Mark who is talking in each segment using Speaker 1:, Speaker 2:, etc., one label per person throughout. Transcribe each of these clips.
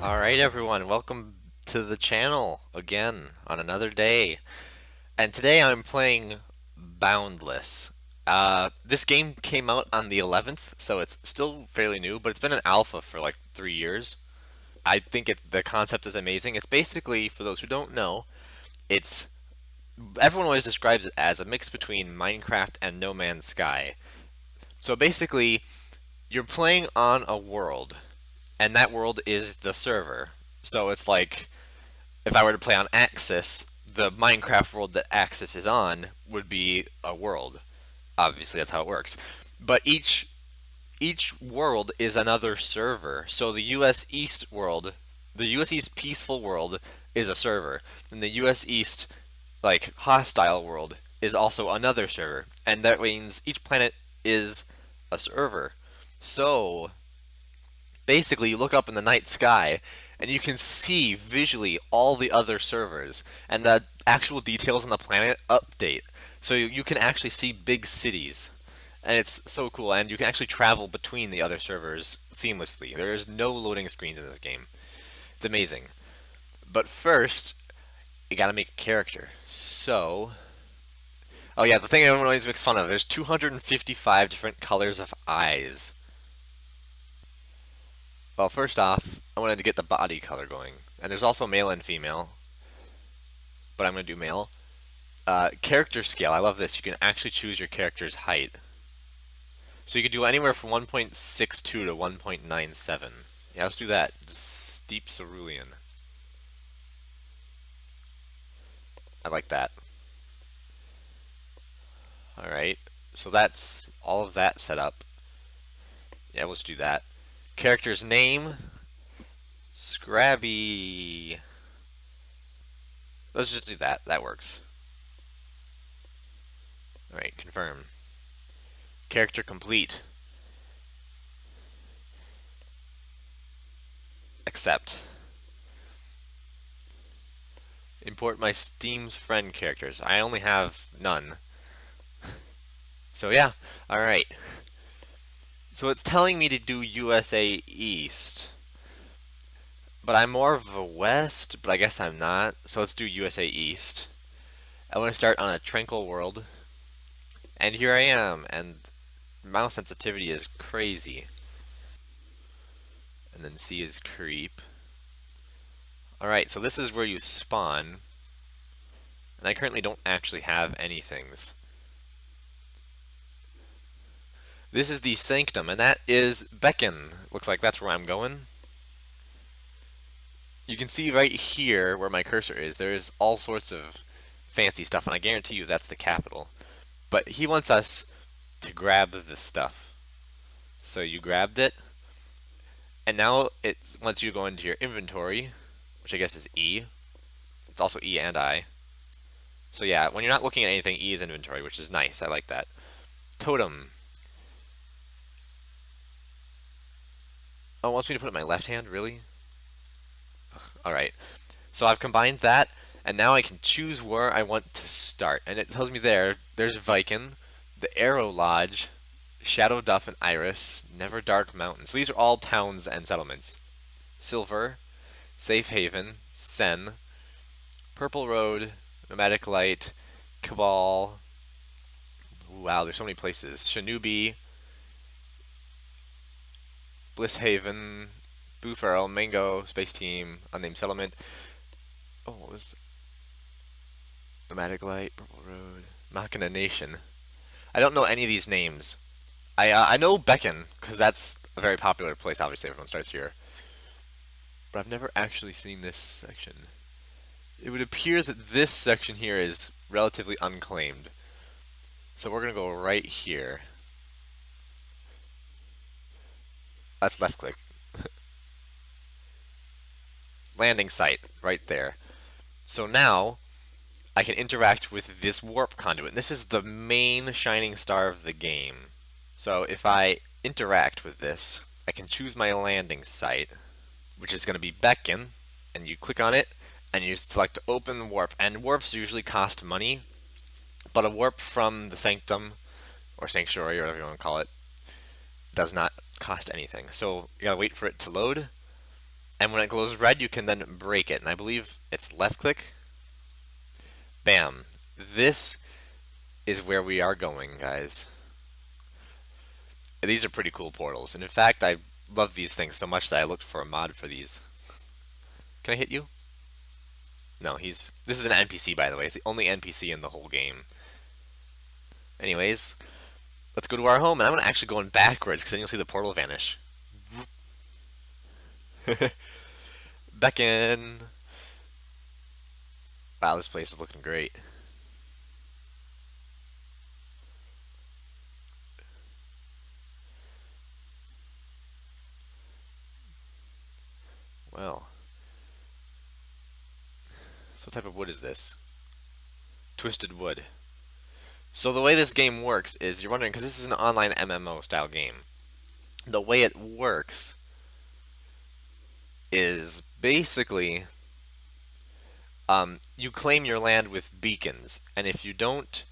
Speaker 1: Alright everyone, welcome to the channel again on another day. And today I'm playing Boundless. This game came out on the 11th, so it's still fairly new, but it's been an alpha for like 3 years. I think the concept is amazing. It's basically, for those who don't know, it's everyone always describes it as a mix between Minecraft and No Man's Sky. So basically, you're playing on a world, and that world is the server. So it's like if I were to play on Axis, the Minecraft world that Axis is on would be a world. Obviously, that's how it works. But each world is another server. So the US East world, the US East peaceful world is a server, and the US East like hostile world is also another server. And that means each planet is a server. So basically you look up in the night sky and you can see visually all the other servers, and the actual details on the planet update. So you can actually see big cities, and it's so cool, and you can actually travel between the other servers seamlessly. There is no loading screens in this game. It's amazing. But first, you gotta make a character. So, oh yeah, the thing everyone always makes fun of, there's 255 different colors of eyes. Well, first off, I wanted to get the body color going. And there's also male and female, but I'm going to do male. Character scale, I love this. You can actually choose your character's height. So you can do anywhere from 1.62 to 1.97. Yeah, let's do that. Steep Cerulean. I like that. Alright, so that's all of that set up. Yeah, let's do that. Character's name, Scrabby. Let's just do that. That works. Alright, confirm. Character complete. Accept. Import my Steam's friend characters. I only have none. So yeah, alright. So it's telling me to do USA East. But I'm more of a West, but I guess I'm not. So let's do USA East. I want to start on a tranquil world. And here I am, and mouse sensitivity is crazy. And then C is creep. Alright, so this is where you spawn. And I currently don't actually have any things. This is the Sanctum, and that is Beacon. Looks like that's where I'm going. You can see right here where my cursor is, there's all sorts of fancy stuff, and I guarantee you that's the capital. But he wants us to grab this stuff. So you grabbed it, and now it wants you to go into your inventory, which I guess is E. It's also E and I. So yeah, when you're not looking at anything, E is inventory, which is nice. I like that. Totem. Oh, it wants me to put it in my left hand? Really? Alright. So I've combined that, and now I can choose where I want to start. And it tells me there's Viking, the Arrow Lodge, Shadow Duff and Iris, Never Dark Mountain. So these are all towns and settlements. Silver, Safe Haven, Sen, Purple Road, Nomadic Light, Cabal. Wow, there's so many places. Shanubi, Bliss Haven, Blue Feral, Mango, Space Team, Unnamed Settlement. Oh, what was Nomadic Light, Purple Road, Machina Nation. I don't know any of these names. I know Beacon, because that's a very popular place. Obviously, everyone starts here. But I've never actually seen this section. It would appear that this section here is relatively unclaimed. So we're going to go right here. Let's left click. Landing site, right there. So now, I can interact with this warp conduit. And this is the main shining star of the game. So if I interact with this, I can choose my landing site, which is going to be Beacon, and you click on it, and you select Open Warp. And warps usually cost money, but a warp from the Sanctum, or Sanctuary, or whatever you want to call it, does not cost anything. So you gotta wait for it to load, And when it glows red, you can then break it. And I believe it's left click. Bam. This is where we are going, guys. These are pretty cool portals. And in fact, I love these things so much that I looked for a mod for these. Can I hit you? No, this is an NPC, by the way. It's the only NPC in the whole game. Anyways, let's go to our home. And I'm going to actually go in backwards because then you'll see the portal vanish. Back in. Wow, this place is looking great. Well, so what type of wood is this? Twisted wood. So the way this game works is, you're wondering, because this is an online MMO style game. The way it works is basically you claim your land with beacons, and if you don't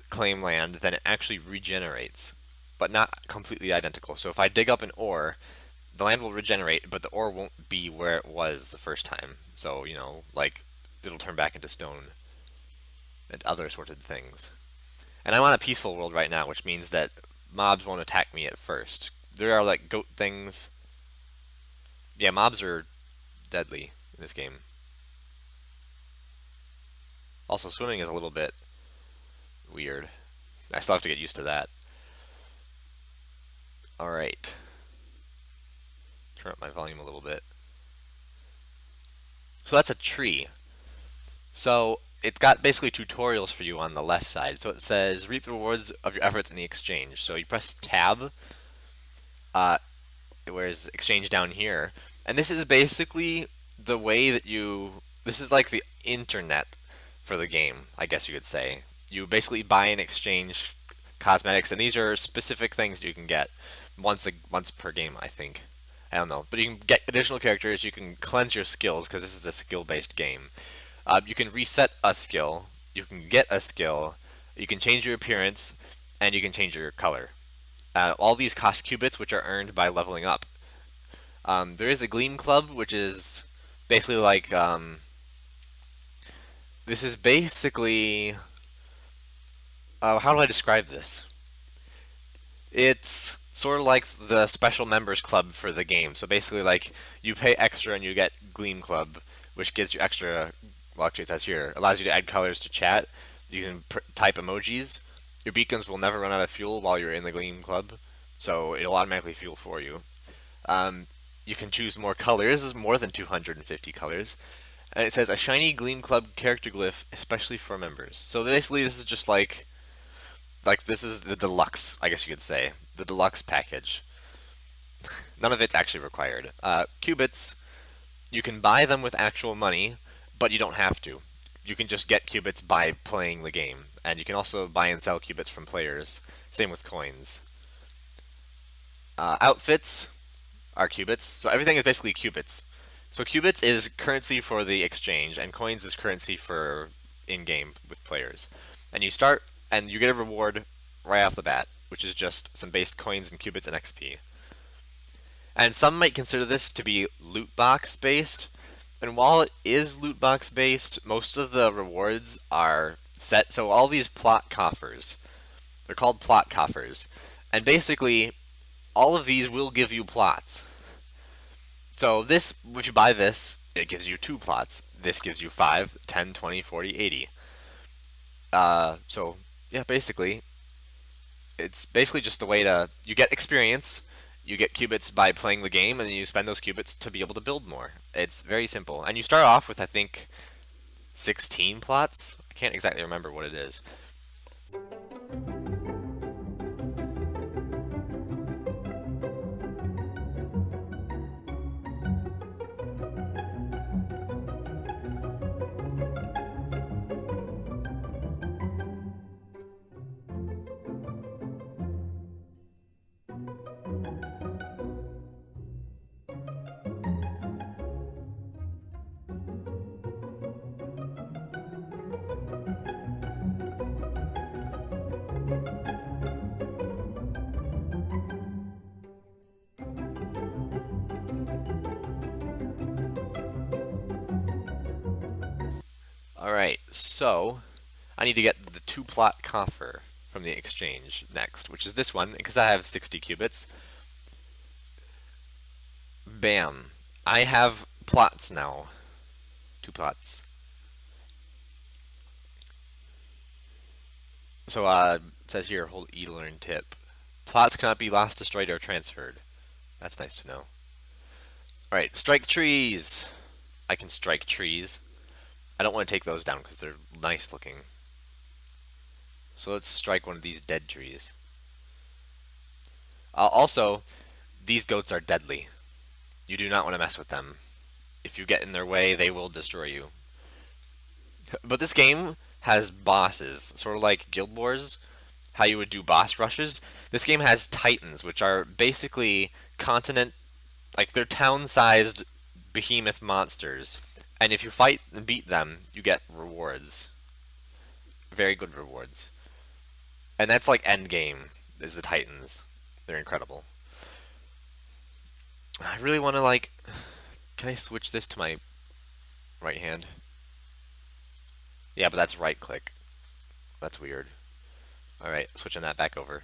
Speaker 1: claim land, then it actually regenerates, but not completely identical. So if I dig up an ore, the land will regenerate, but the ore won't be where it was the first time. So, you know, like, it'll turn back into stone and other sorts of things. And I'm on a peaceful world right now, which means that mobs won't attack me at first. There are, like, goat things. Yeah, mobs are deadly in this game. Also, swimming is a little bit weird. I still have to get used to that. Alright. Turn up my volume a little bit. So that's a tree. So it's got basically tutorials for you on the left side. So it says, reap the rewards of your efforts in the exchange. So you press tab, whereas exchange down here. And this is basically the way that this is like the internet for the game, I guess you could say. You basically buy and exchange cosmetics, and these are specific things you can get once per game, I think. I don't know, but you can get additional characters. You can cleanse your skills because this is a skill-based game. You can reset a skill. You can get a skill. You can change your appearance, and you can change your color. All these cost cubits, which are earned by leveling up. There is a Gleam Club, which is basically like this is basically how do I describe this? It's sort of like the special members club for the game. So basically, like, you pay extra and you get Gleam Club, which gives you extra. Well, actually, it says here, allows you to add colors to chat. You can type emojis. Your beacons will never run out of fuel while you're in the Gleam Club, so it'll automatically fuel for you. You can choose more colors, more than 250 colors. And it says a shiny Gleam Club character glyph, especially for members. So basically, this is just like this is the deluxe, I guess you could say, the deluxe package. None of it's actually required. Qubits, you can buy them with actual money, but you don't have to. You can just get qubits by playing the game, and you can also buy and sell qubits from players. Same with coins. Outfits are qubits, so everything is basically qubits. So qubits is currency for the exchange, and coins is currency for in-game with players. And you start, and you get a reward right off the bat, which is just some base coins and qubits and XP. And some might consider this to be loot box based, and while it is loot box based, most of the rewards are set. So all these plot coffers, they're called plot coffers, and basically all of these will give you plots. So this, if you buy this, it gives you 2 plots. This gives you 5, 10, 20, 40, 80. So yeah, basically, it's basically just the way you get experience, you get qubits by playing the game, and then you spend those qubits to be able to build more. It's very simple. And you start off with, I think, 16 plots? I can't exactly remember what it is. Alright, so I need to get the two plot coffer from the exchange next, which is this one, because I have 60 cubits. Bam. I have plots now. Two plots. So, it says here, hold E to learn tip. Plots cannot be lost, destroyed, or transferred. That's nice to know. Alright, strike trees. I can strike trees. I don't want to take those down because they're nice looking. So let's strike one of these dead trees. Also, these goats are deadly. You do not want to mess with them. If you get in their way, they will destroy you. But this game has bosses, sort of like Guild Wars, how you would do boss rushes. This game has titans, which are basically continent, like they're town-sized behemoth monsters. And if you fight and beat them, you get rewards. Very good rewards. And that's like end game, is the titans. They're incredible. I really want to like, can I switch this to my right hand? Yeah, but that's right click. That's weird. Alright, switching that back over.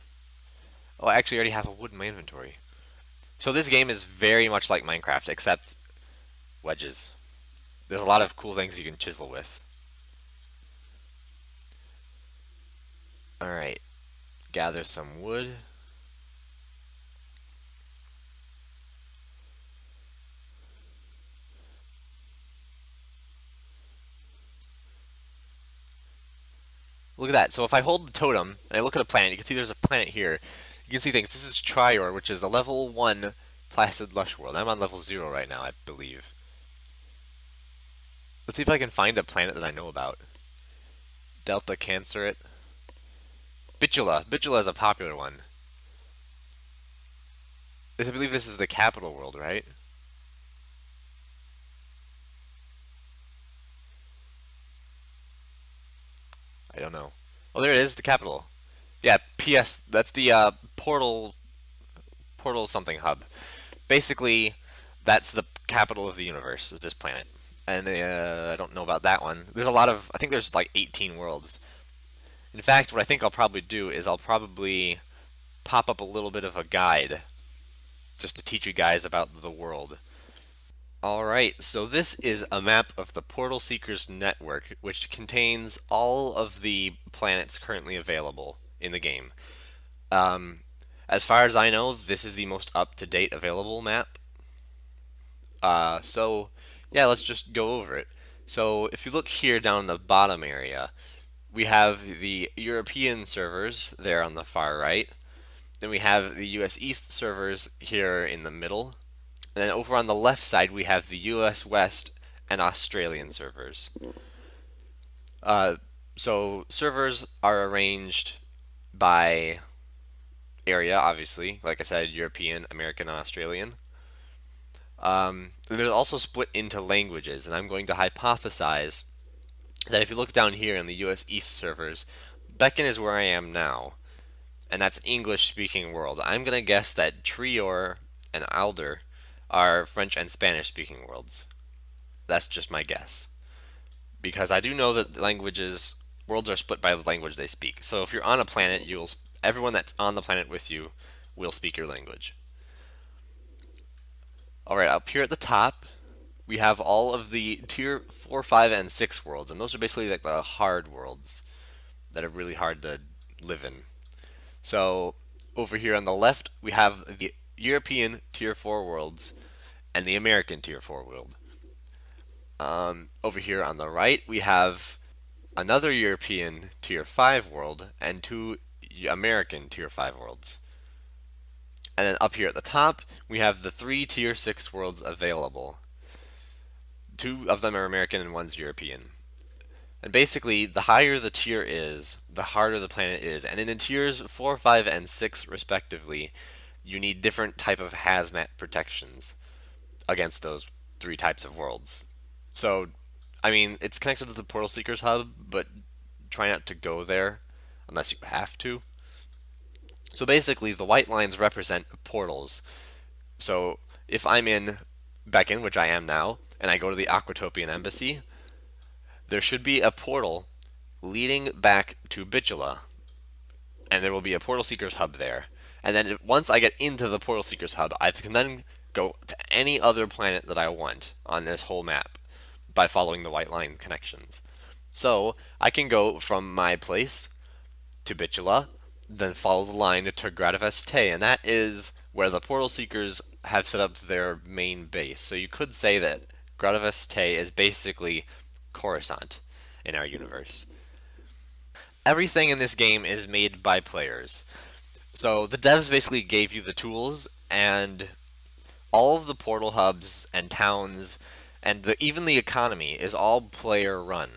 Speaker 1: Oh, I actually already have a wood in my inventory. So this game is very much like Minecraft, except wedges. There's a lot of cool things you can chisel with. Alright, gather some wood. Look at that. So if I hold the totem and I look at a planet, you can see there's a planet here. You can see things. This is Trior, which is a level 1 Placid Lush World. I'm on level 0 right now, I believe. Let's see if I can find a planet that I know about. Delta Canceret. Bitula. Bitula is a popular one. I believe this is the capital world, right? I don't know. Oh, there it is, the capital. Yeah, PS. That's the portal something hub. Basically, that's the capital of the universe. Is this planet? And I don't know about that one. There's a lot of. I think there's like 18 worlds. In fact, what I think I'll probably do is I'll probably pop up a little bit of a guide just to teach you guys about the world. Alright, so this is a map of the Portal Seekers network, which contains all of the planets currently available in the game. Um, as far as I know, this is the most up-to-date available map. So, yeah, let's just go over it. So, if you look here down in the bottom area, we have the European servers there on the far right. Then we have the US East servers here in the middle. And then over on the left side, we have the US West and Australian servers. So servers are arranged by area, obviously. Like I said, European, American, and Australian. They're also split into languages, and I'm going to hypothesize that if you look down here in the US East servers, Beacon is where I am now, and that's English-speaking world. I'm going to guess that Trior and Alder are French and Spanish-speaking worlds. That's just my guess. Because I do know that worlds are split by the language they speak. So if you're on a planet, everyone that's on the planet with you will speak your language. Alright, up here at the top, we have all of the tier 4, 5, and 6 worlds. And those are basically like the hard worlds that are really hard to live in. So over here on the left, we have the European tier 4 worlds and the American tier 4 world. Over here on the right, we have another European tier 5 world and 2 American tier 5 worlds. And then up here at the top, we have the 3 tier 6 worlds available. 2 of them are American and 1's European. And basically, the higher the tier is, the harder the planet is. And in the tiers 4, 5, and 6 respectively, you need different type of hazmat protections against those 3 types of worlds. So, I mean, it's connected to the Portal Seekers hub, but try not to go there unless you have to. So basically, the white lines represent portals. So if I'm in Beacon, which I am now, and I go to the Aquatopian Embassy, there should be a portal leading back to Bitula, and there will be a Portal Seekers hub there. And then once I get into the Portal Seekers hub, I can then go to any other planet that I want on this whole map by following the white line connections. So I can go from my place to Bitula, then follow the line to Gradivest, and that is where the Portal Seekers have set up their main base. So you could say that Gradivest is basically Coruscant in our universe. Everything in this game is made by players. So the devs basically gave you the tools, and all of the portal hubs and towns and even the economy is all player run,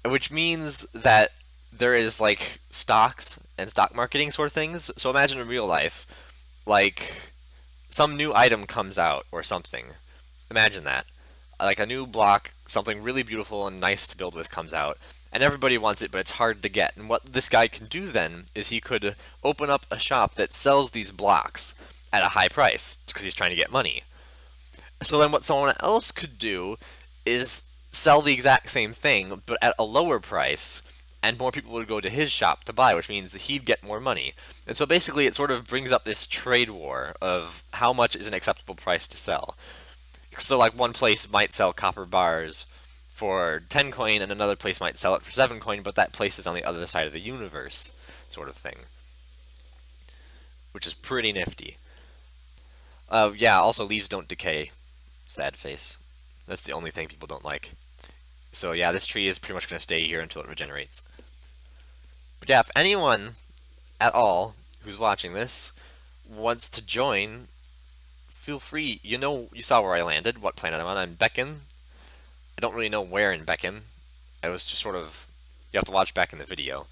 Speaker 1: which means that there is like stocks and stock marketing sort of things. So imagine in real life, like some new item comes out or something. Imagine that. Like a new block, something really beautiful and nice to build with comes out, and everybody wants it, but it's hard to get. And what this guy can do then is he could open up a shop that sells these blocks at a high price because he's trying to get money. So then what someone else could do is sell the exact same thing, but at a lower price, and more people would go to his shop to buy, which means that he'd get more money. And so basically it sort of brings up this trade war of how much is an acceptable price to sell. So like one place might sell copper bars for 10 coin and another place might sell it for 7 coin, but that place is on the other side of the universe, sort of thing. Which is pretty nifty. Yeah, also leaves don't decay. Sad face. That's the only thing people don't like. So yeah, this tree is pretty much going to stay here until it regenerates. But yeah, if anyone at all who's watching this wants to join, feel free. You know, you saw where I landed, what planet I'm on. I'm Beacon. I don't really know where in Beacon. I was just sort of, you have to watch back in the video.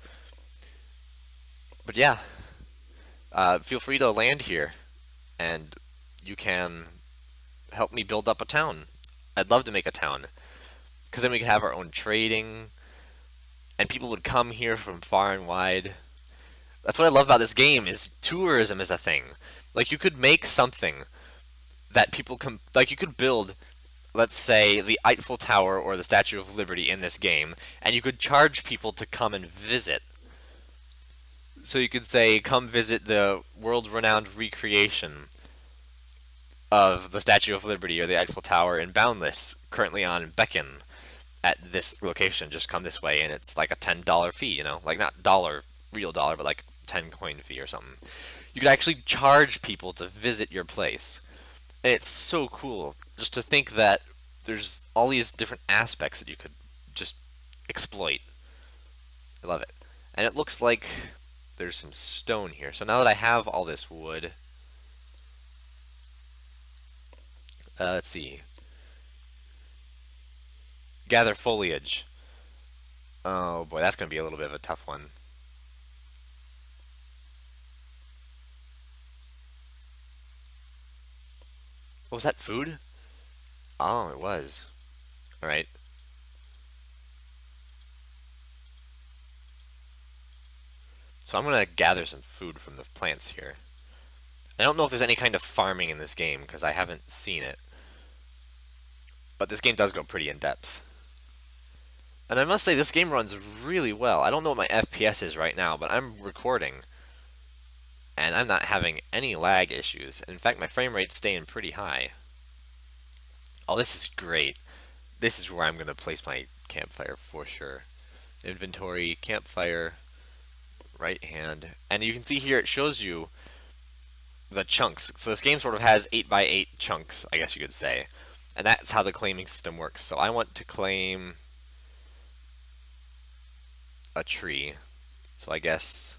Speaker 1: But yeah, feel free to land here, and you can help me build up a town. I'd love to make a town, because then we could have our own trading, and people would come here from far and wide. That's what I love about this game, is tourism is a thing. Like, you could make something that people can, like, you could build, let's say, the Eiffel Tower or the Statue of Liberty in this game, and you could charge people to come and visit. So you could say, come visit the world-renowned recreation of the Statue of Liberty or the Eiffel Tower in Boundless, currently on Beacon, at this location. Just come this way, and it's like a $10 fee, you know? Like, not dollar, real dollar, but like 10 coin fee or something. You could actually charge people to visit your place. And it's so cool just to think that there's all these different aspects that you could just exploit. I love it. And it looks like there's some stone here. So now that I have all this wood, let's see. Gather foliage. Oh boy, that's going to be a little bit of a tough one. Oh, was that food? Oh, it was. Alright. So I'm going to gather some food from the plants here. I don't know if there's any kind of farming in this game, because I haven't seen it. But this game does go pretty in depth. And I must say, this game runs really well. I don't know what my FPS is right now, but I'm recording. And I'm not having any lag issues. In fact, my frame rate's staying pretty high. Oh, this is great. This is where I'm going to place my campfire for sure. Inventory, campfire, right hand. And you can see here it shows you the chunks. So this game sort of has 8x8 chunks, I guess you could say. And that's how the claiming system works. So I want to claim a tree. So I guess...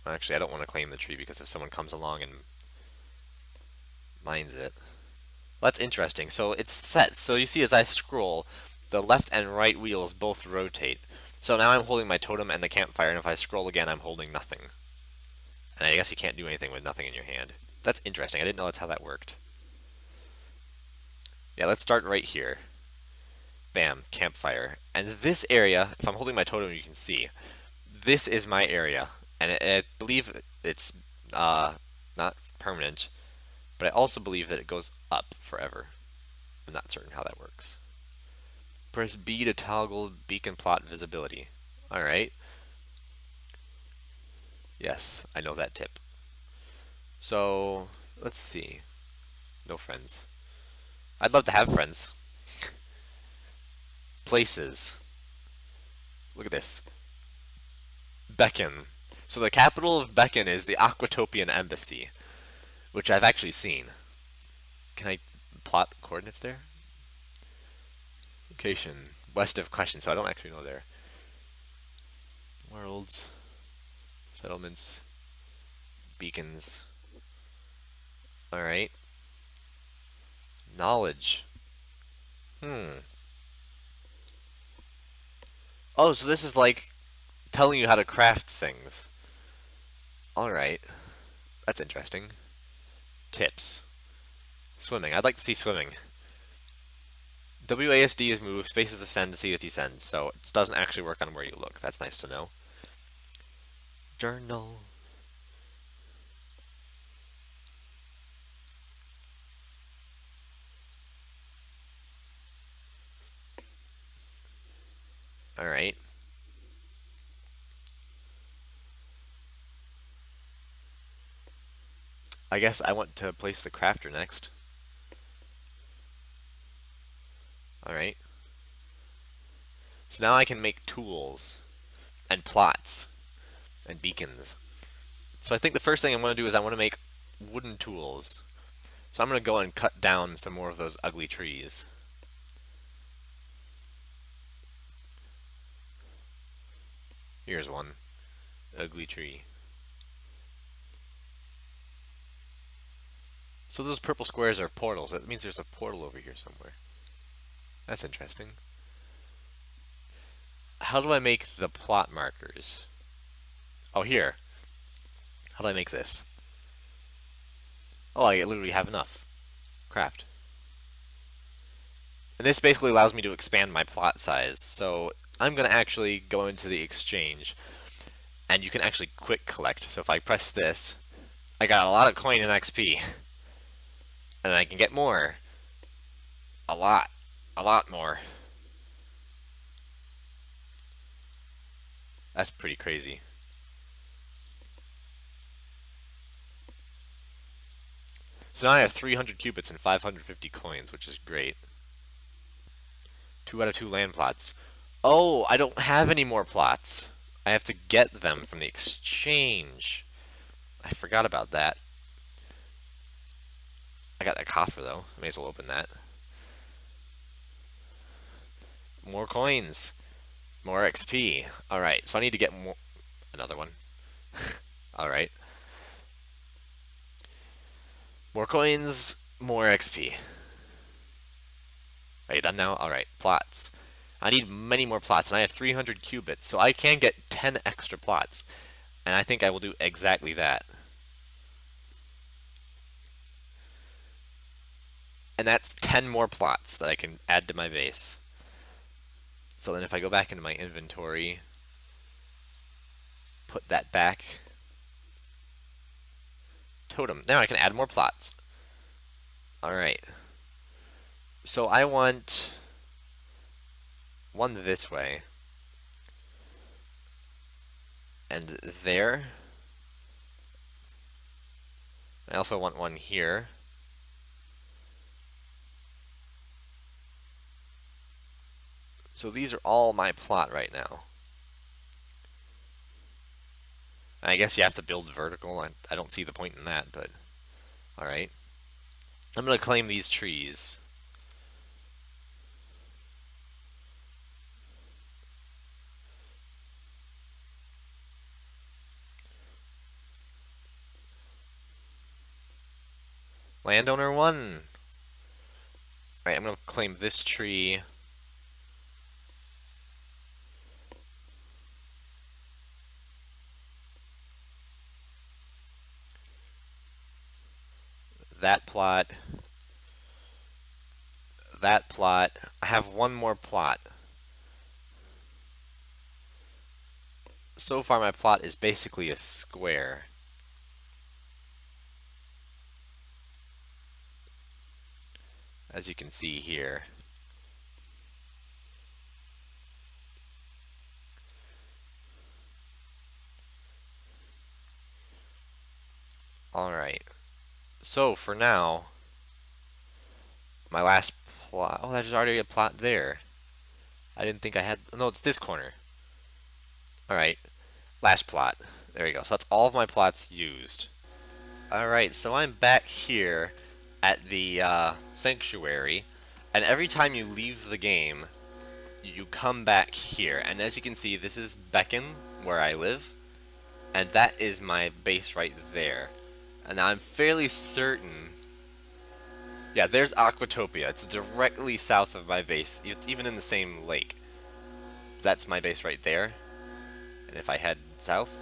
Speaker 1: Actually, I don't want to claim the tree because if someone comes along and mines it. That's interesting. So it's set. So you see as I scroll, the left and right wheels both rotate. So now I'm holding my totem and the campfire, and if I scroll again, I'm holding nothing. And I guess you can't do anything with nothing in your hand. That's interesting. I didn't know that's how that worked. Yeah, let's start right here. Bam, campfire. And this area, if I'm holding my totem, you can see, this is my area. And I believe it's not permanent, but I also believe that it goes up forever. I'm not certain how that works. Press B to toggle beacon plot visibility. Alright. Yes, I know that tip. So, let's see. No friends. I'd love to have friends. Places. Look at this. Beacon. So the capital of Beacon is the Aquatopian Embassy, which I've actually seen. Can I plot coordinates there? Location. West of Question, so I don't actually know there. Worlds. Settlements. Beacons. Alright. Knowledge. Oh, so this is like telling you how to craft things. Alright. That's interesting. Tips. Swimming. I'd like to see swimming. WASD is move, space is ascend, C is descend, so it doesn't actually work on where you look. That's nice to know. Journal. Alright. I guess I want to place the crafter next. Alright. So now I can make tools and plots and beacons. So I think the first thing I'm going to do is I want to make wooden tools. So I'm going to go and cut down some more of those ugly trees. Here's one. Ugly tree. So those purple squares are portals. That means there's a portal over here somewhere. That's interesting. How do I make the plot markers? Oh, here. How do I make this? Oh, I literally have enough. Craft. And this basically allows me to expand my plot size. So I'm going to actually go into the exchange. And you can actually quick collect. So if I press this, I got a lot of coin and XP. And I can get more. A lot. A lot more. That's pretty crazy. So now I have 300 cubits and 550 coins, which is great. 2 out of 2 land plots. Oh, I don't have any more plots. I have to get them from the exchange. I forgot about that. I got that coffer, though. I may as well open that. More coins. More XP. Alright, so I need to get more... Another one. Alright. More coins, more XP. Are you done now? Alright, plots. I need many more plots, and I have 300 cubits, so I can get 10 extra plots. And I think I will do exactly that. And that's 10 more plots that I can add to my base. So then if I go back into my inventory, put that back. Totem. Now I can add more plots. Alright. So I want one this way. And there. I also want one here. So these are all my plot right now. I guess you have to build vertical. I don't see the point in that, but alright. I'm going to claim these trees. Landowner 1. Alright, I'm going to claim this tree. That plot. That plot. I have one more plot. So far my plot is basically a square. as you can see here. Alright, so for now, my last plot. Oh, there's already a plot there. I didn't think I had. No, it's this corner. Alright, last plot. There we go. So that's all of my plots used. Alright, so I'm back here at the sanctuary, and every time you leave the game, you come back here. And as you can see, this is Beacon, where I live, and that is my base right there. And I'm fairly certain. Yeah, there's Aquatopia. It's directly south of my base. It's even in the same lake. That's my base right there. And if I head south,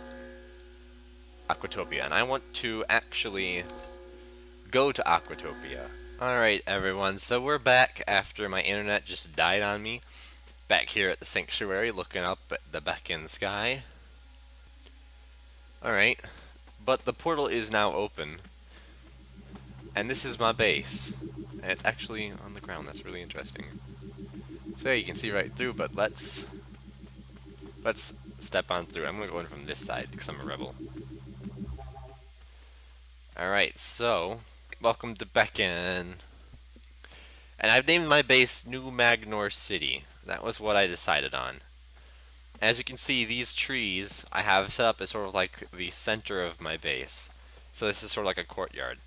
Speaker 1: Aquatopia. And I want to actually go to Aquatopia. Alright, everyone. So we're back after my internet just died on me. Back here at the sanctuary, looking up at the Beacon sky. Alright. But the portal is now open. And this is my base. And it's actually on the ground. That's really interesting. So yeah, you can see right through, but let's step on through. I'm going to go in from this side because I'm a rebel. Alright, so welcome to Beacon. And I've named my base New Magnor City. That was what I decided on. As you can see, these trees I have set up as sort of like the center of my base. So this is sort of like a courtyard.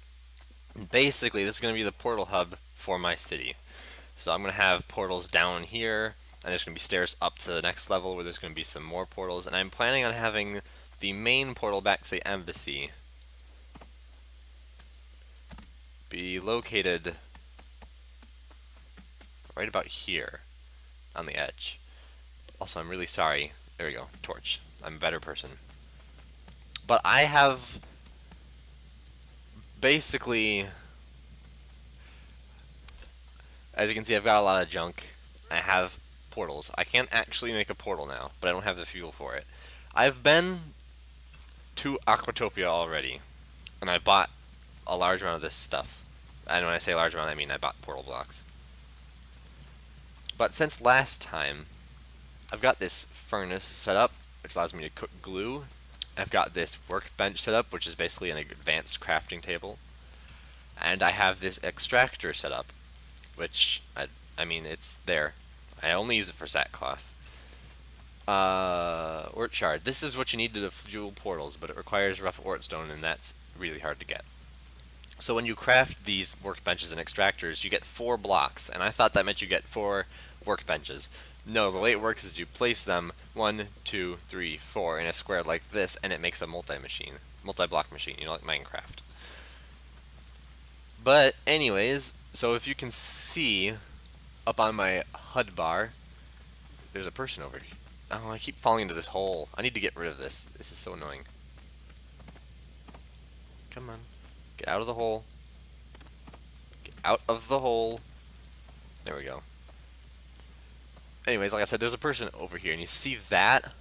Speaker 1: And basically, this is going to be the portal hub for my city. So I'm going to have portals down here, and there's going to be stairs up to the next level where there's going to be some more portals. And I'm planning on having the main portal back to the embassy be located right about here on the edge. Also, I'm really sorry. There we go. Torch. I'm a better person. But I have basically, as you can see, I've got a lot of junk. I have portals. I can't actually make a portal now, but I don't have the fuel for it. I've been to Aquatopia already, and I bought a large amount of this stuff. And when I say large amount, I mean I bought portal blocks. But since last time, I've got this furnace set up, which allows me to cook glue. I've got this workbench set up, which is basically an advanced crafting table. And I have this extractor set up, which, I mean, it's there. I only use it for sackcloth. Ort shard. This is what you need to fuel portals, but it requires rough ort stone, and that's really hard to get. So when you craft these workbenches and extractors, you get 4 blocks, and I thought that meant you get 4 workbenches. No, the way it works is you place them 1, 2, 3, 4 in a square like this, and it makes a multi-block machine, you know, like Minecraft. But anyways, so if you can see up on my HUD bar, there's a person over here. Oh, I keep falling into this hole. I need to get rid of this. This is so annoying. Come on. Get out of the hole. Get out of the hole. There we go. Anyways, like I said, there's a person over here, and you see that?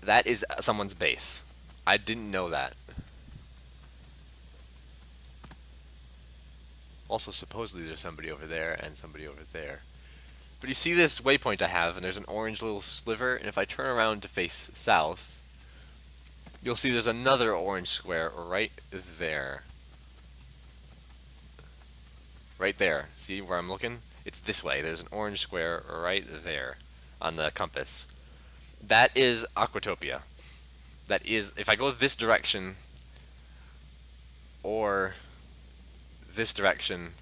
Speaker 1: That is someone's base. I didn't know that. Also, supposedly there's somebody over there and somebody over there. But you see this waypoint I have, and there's an orange little sliver, and if I turn around to face south, you'll see there's another orange square right there. Right there. See where I'm looking? It's this way. There's an orange square right there on the compass. That is Aquatopia. That is, if I go this direction or this direction,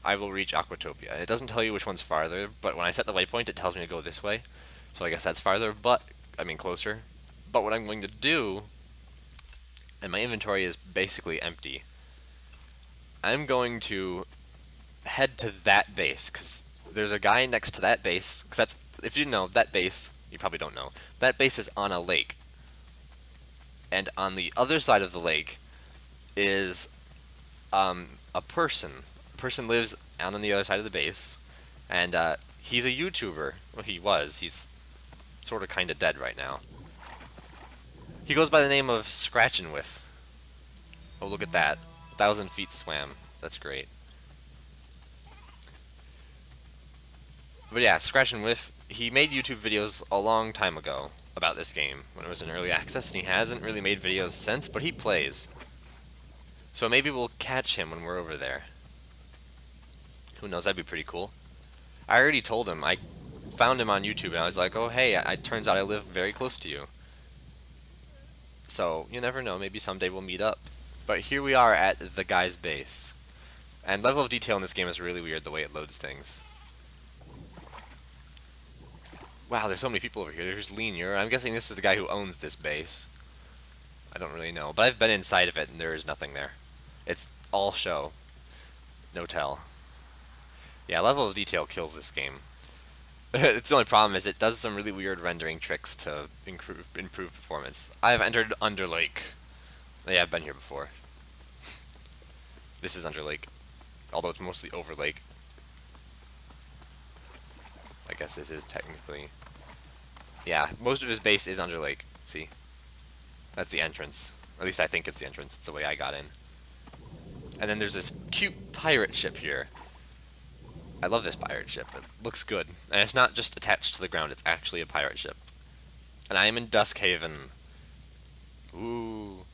Speaker 1: I will reach Aquatopia. And it doesn't tell you which one's farther, but when I set the waypoint, it tells me to go this way. So I guess that's farther, but, I mean closer. But what I'm going to do, and my inventory is basically empty, I'm going to head to that base, because there's a guy next to that base, because that's, if you know, that base, you probably don't know, that base is on a lake. And on the other side of the lake is a person. A person lives on the other side of the base, and he's a YouTuber. Well, he was. He's sort of kind of dead right now. He goes by the name of Scratch and Whiff. Oh, look at that. 1,000 feet swam. That's great. But yeah, Scratch and Whiff, he made YouTube videos a long time ago about this game when it was in early access, and he hasn't really made videos since, but he plays. So maybe we'll catch him when we're over there. Who knows, that'd be pretty cool. I already told him, I found him on YouTube, and I was like, oh hey, it turns out I live very close to you. So, you never know, maybe someday we'll meet up. But here we are at the guy's base. And level of detail in this game is really weird, the way it loads things. Wow, there's so many people over here. There's Linear. I'm guessing this is the guy who owns this base. I don't really know, but I've been inside of it and there is nothing there. It's all show. No tell. Yeah, level of detail kills this game. It's the only problem is it does some really weird rendering tricks to improve performance. I've entered Under Lake. Yeah, I've been here before. This is Under Lake, although it's mostly over lake. I guess this is technically... Yeah, most of his base is Under Lake. See? That's the entrance. At least I think it's the entrance. It's the way I got in. And then there's this cute pirate ship here. I love this pirate ship. It looks good. And it's not just attached to the ground. It's actually a pirate ship. And I am in Duskhaven. Ooh.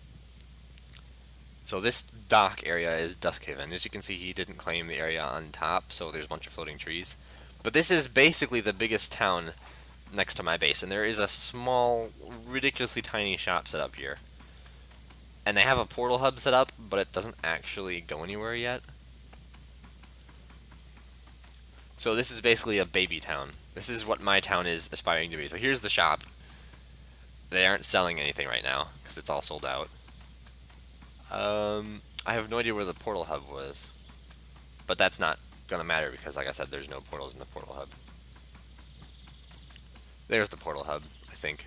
Speaker 1: So this dock area is Duskhaven. As you can see, he didn't claim the area on top, so there's a bunch of floating trees. But this is basically the biggest town next to my base, and there is a small, ridiculously tiny shop set up here. And they have a portal hub set up, but it doesn't actually go anywhere yet. So this is basically a baby town. This is what my town is aspiring to be. So here's the shop. They aren't selling anything right now, because it's all sold out. I have no idea where the portal hub was. But that's not gonna matter, because like I said, there's no portals in the portal hub. There's the portal hub, I think.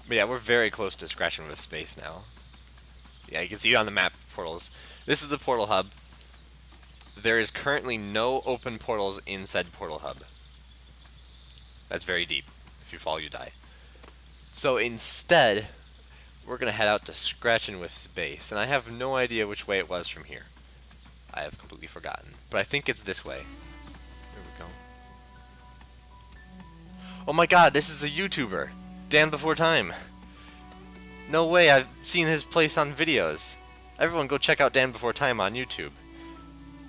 Speaker 1: But yeah, we're very close to scratching with space now. Yeah, you can see on the map portals. This is the portal hub. There is currently no open portals in said portal hub. That's very deep. If you fall, you die. So instead, we're going to head out to Scratchin' with Space. And I have no idea which way it was from here. I have completely forgotten. But I think it's this way. There we go. Oh my god, this is a YouTuber. Dan Before Time. No way, I've seen his place on videos. Everyone go check out Dan Before Time on YouTube.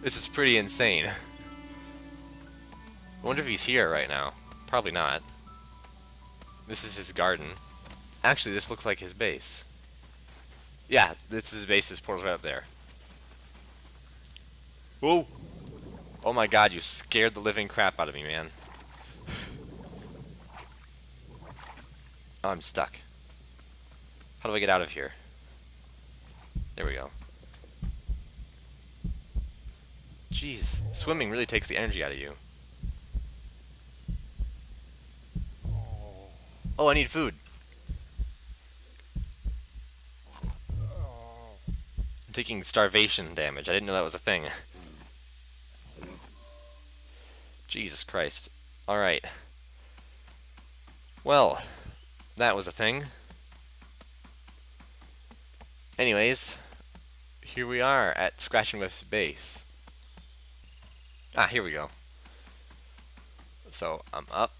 Speaker 1: This is pretty insane. I wonder if he's here right now. Probably not. This is his garden. Actually, this looks like his base. Yeah, this is his base. His portal's right up there. Whoa! Oh my god, you scared the living crap out of me, man. Oh, I'm stuck. How do I get out of here? There we go. Jeez, swimming really takes the energy out of you. Oh, I need food. I'm taking starvation damage. I didn't know that was a thing. Jesus Christ. Alright. Well, that was a thing. Anyways, here we are at Scratchin' Whiff's base. Ah, here we go. So, I'm up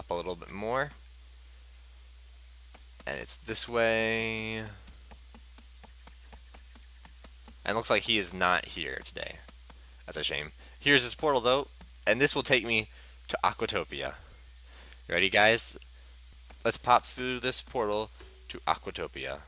Speaker 1: a little bit more. And it's this way. And it looks like he is not here today. That's a shame. Here's his portal though, and this will take me to Aquatopia. You ready, guys? Let's pop through this portal to Aquatopia.